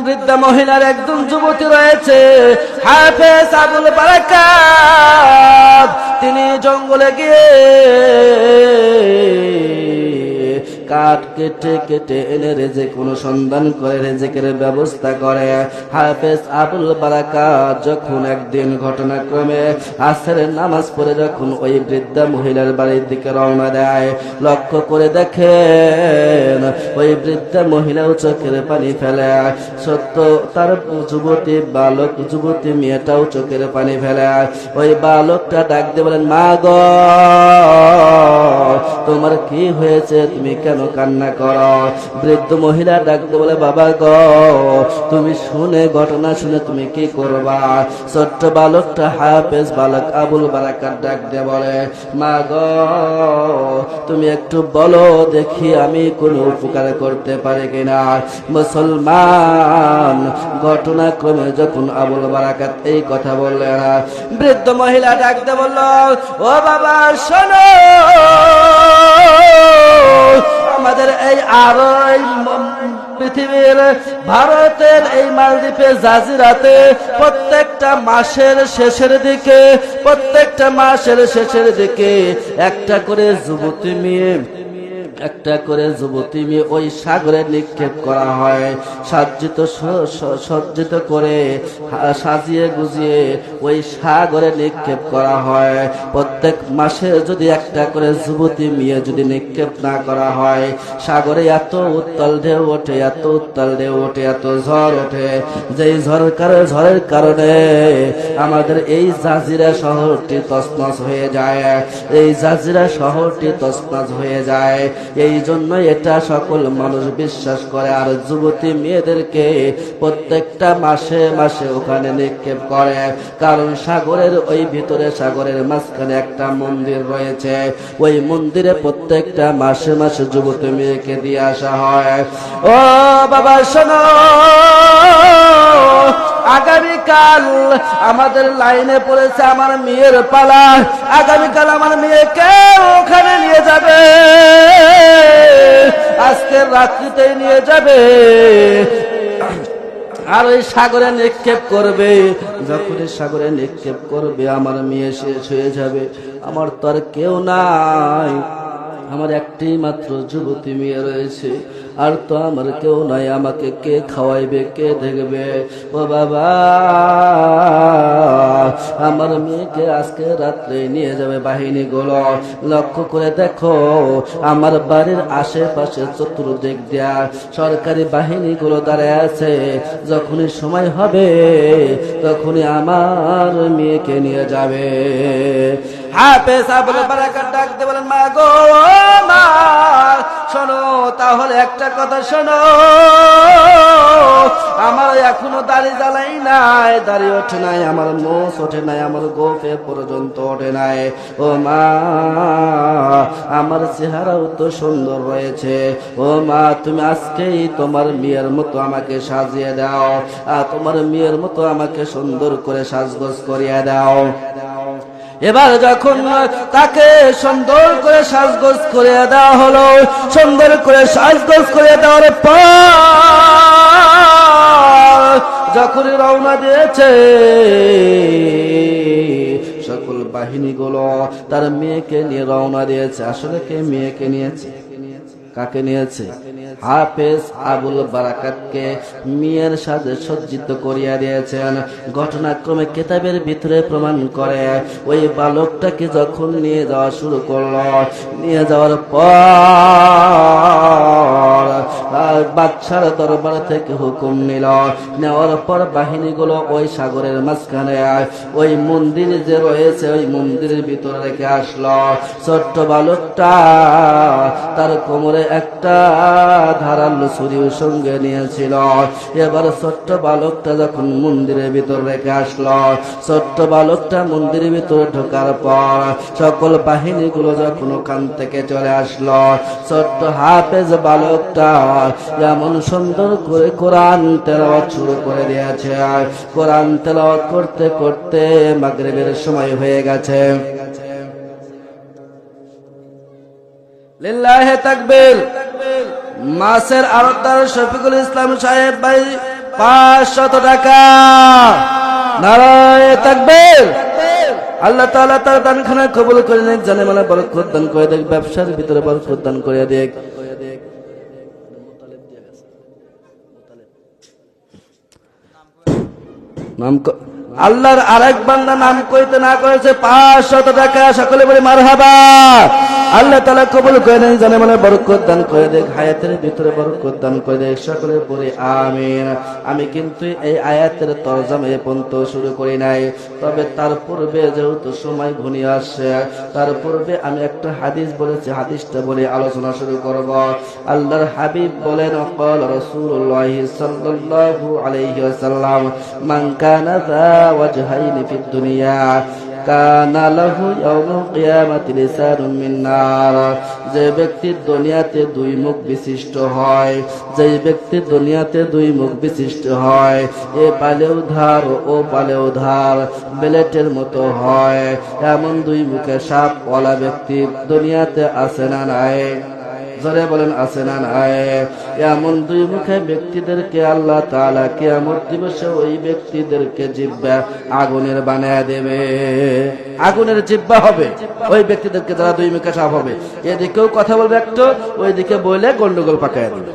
বৃদ্ধা মহিলার একজন যুবতী রয়েছে হাফেজ আবুল বারাকাত। তিনি জঙ্গলে গিয়ে কাঠ কেটে কেটে এনে রেজেক অনুসন্ধান করে রেজেকের ব্যবস্থা করে। হাফেজ আবুল বারাকাত যখন একদিন ঘটনাক্রমে আসরের নামাজ পড়ে যখন ওই বৃদ্ধা মহিলার বাড়ির দিকে রওনা দেয়, লক্ষ্য করে দেখেন ওই বৃদ্ধা মহিলাও চোখের পানি ফেলে। সত্য তার যুবতী বালক যুবতী মেয়েটাও চোখের পানি ফেলে। ওই বালকটা ডাক দিয়ে বলেন, মা গো, তোমার কি হয়েছে, তুমি কেন কান্না করো? বৃদ্ধ মহিলা ডাকতে বলে, বাবা গো, তুমি শুনে ঘটনা শুনে তুমি কি করবা? ছোট্ট বালকটা হাফেজ বালক আবুল বারাকাত ডাক দিয়ে বলে, মা গো, তুমি একটু বলো দেখি আমি কোনো উপকার করতে পারি কিনা। মুসলমান, ঘটনাক্রমে যখন আবুল বারাকাত এই কথা বললেন, বৃদ্ধ মহিলা ডাক দিয়ে বলল, ও বাবা শোনো, আমাদের এই আরো পৃথিবীর ভারতের এই মালদ্বীপে জাজিরাতে প্রত্যেকটা মাসের শেষের দিকে একটা করে যুবতী মেয়ে ওই সাগরে নিক্ষেপ করা হয়। সজ্জিত করে সাজিয়ে গুজিয়ে ওই সাগরে নিক্ষেপ করা হয়। প্রত্যেক মাসে যদি একটা করে যুবতী মেয়ে যদি নিক্ষেপ না করা হয়, সাগরে এত উত্তাল ঢেউ ওঠে, এত ঝড় ওঠে, যেই ঝড়ের কারণে আমাদের এই জাজিরা শহরটি তছনছ হয়ে যায়। এই জন্য এটা সকল মানুষ বিশ্বাস করে। আর যুবতী মেয়েদেরকে প্রত্যেকটা মাসে মাসে ওখানে নিক্ষেপ করে, কারণ সাগরের ওই ভিতরে সাগরের মাঝখানে একটা মন্দির রয়েছে। ওই মন্দিরে প্রত্যেকটা মাসে মাসে যুবতী মেয়েকে দিয়ে আসা হয়। ও বাবা শোনো, আগামীকাল আমাদের লাইনে পড়েছে আমার মেয়ের পালা। আগামীকাল আমার মেয়েকে ওখানে নিয়ে যাবে, আজকের রাত্রিতেই নিয়ে যাবে, আর ওই সাগরে নিক্ষেপ করবে। যখন সাগরে নিক্ষেপ করবে আমার মেয়ে শেষ হয়ে যাবে। আমার তো আর কেউ নাই, আমার একটি মাত্র যুবতী মেয়ে রয়েছে, আর তো আমার কেউ নাই। আমাকে কে খাওয়াইবে, কে দেখবে? ও বাবা, আমার মেয়েকে আজকে রাত্রে নিয়ে যাবে বাহিনীগুলো। লক্ষ্য করে দেখো, আমার বাড়ির আশেপাশে চতুর্দিক দিয়া সরকারি বাহিনীগুলো দাঁড়ায় আছে। যখনই সময় হবে তখনই আমার মেয়েকে নিয়ে যাবে। হাফেজ আবুল বারাকাত ডাক দিয়ে বলেন, মা গো, মা শোনো, তাহলে একটা কথা শোনো, আমার এখনো দাড়ি জ্বালাই নাই, দাড়ি ওঠে নাই, আমার মোষ ওঠে নাই, আমার গোফে পর্যন্ত ওঠে নাই। ও মা, আমার চেহারাও তো সুন্দর রয়েছে। ও মা, তুমি আজকেই তোমার মেয়ের মতো আমাকে সাজিয়ে দাও, আর তোমার মেয়ের মতো আমাকে সুন্দর করে সাজগোজ করিয়ে দাও। এবার যখন তাকে সুন্দর করে সাজগোজ করে দেওয়া হলো, সুন্দর করে সাজগোজ করে দেওয়ার পর যখন রওনা দিয়েছে, সকল বাহিনীগুলো তার মেয়েকে নিয়ে রওনা দিয়েছে। আসলে কে মেয়েকে নিয়েছে? কাকে নিয়েছে? হাফেজ আবুল বারাকাতকে মেয়ের সাথে সজ্জিত করিয়া দিয়েছেন। ঘটনাক্রমে কিতাবের ভিতরে প্রমাণ করে, ওই বালকটাকে যখন নিয়ে যাওয়া শুরু করলো, নিয়ে যাওয়ার পর বাদশার দরবার থেকে হুকুম নিল। নেওয়ার পর বাহিনীগুলো ওই সাগরের মাঝখানে ওই মন্দির যে রয়েছে ওই মন্দিরের ভিতরে রেখে আসলো। ছোট্ট বালকটা তার কোমরে একটা ধারালো ছুরি সঙ্গে নিয়েছিল। এবার ছোট্ট বালকটা যখন মন্দিরের ভিতর রেখে আসলো, ছোট্ট বালকটা মন্দিরের ভিতরে ঢোকার পর সকল বাহিনীগুলো যখন ওখান থেকে চলে আসলো, ছোট্ট হাফেজ বালকটা যেমন সুন্দর করে কোরআন তেলাওয়াত শুরু করে দিয়েছে। কোরআন তেলাওয়াত করতে করতে মাগরিবের সময় হয়ে গেছে। লিল্লাহি তাকবীর। মাসের আরতদার শফিকুল ইসলাম সাহেব ভাই 500 টাকা। নারায়ে তাকবীর। আল্লাহ তাআলা তার দানখানা কবুল করে নেক, জানে মালে বরকত দান করে দেখ, ব্যবসার ভিতরে বরকত দান করে দেখ। আল্লাহর আরেক বান্দা নাম কইতে না করেছে 500 টাকা। সকলে বলে মারহাবা। আল্লাহ তাআলা কবুল করে নেন, জানে মানে বরকত দান করে দেখ, হায়াতের ভিতরে বরকত দান করে দেখ। সকলে বলে আমিন। আমি কিন্তু এই আয়াতের তরজমা এ পর্যন্ত শুরু করি নাই, তবে তার পূর্বে যেহেতু সময় ঘনিয়ে আসছে, তার পূর্বে আমি একটা হাদিস বলেছি, হাদিসটা বলে আলোচনা শুরু করব। আল্লাহর হাবিব বলেন, ক্বাল রাসূলুল্লাহ সাল্লাল্লাহু আলাইহি ওয়াসাল্লাম, মান কানা যা ওয়াজহাইনি ফিদ দুনিয়া কানা লাহু ইয়াউমুল কিয়ামাতি লিসানুম মিন নার। যে ব্যক্তি দুনিয়াতে দুই মুখ বিশিষ্ট হয়, যে ব্যক্তি দুনিয়াতে দুই মুখ বিশিষ্ট হয়, এ পালেও ধার ও পালেও ধার, বেলেটের মতো হয়, এমন দুই মুখে সাপ ওয়ালা ব্যক্তি দুনিয়াতে আছে না নাই? জোরে বলেন আছে না নাই? এমন দুই মুখে ব্যক্তিদেরকে আল্লাহ তাআলা কিয়ামত দিবসে ওই ব্যক্তিদেরকে জিহ্বা আগুনের বানায় দেবে। আগুনের জিহ্বা হবে ওই ব্যক্তিদেরকে, যারা দুই মুখে সাপ হবে। এদিকেও কথা বলবে একটু, ওইদিকে বলে গন্ডগোল পাকায় দেবে।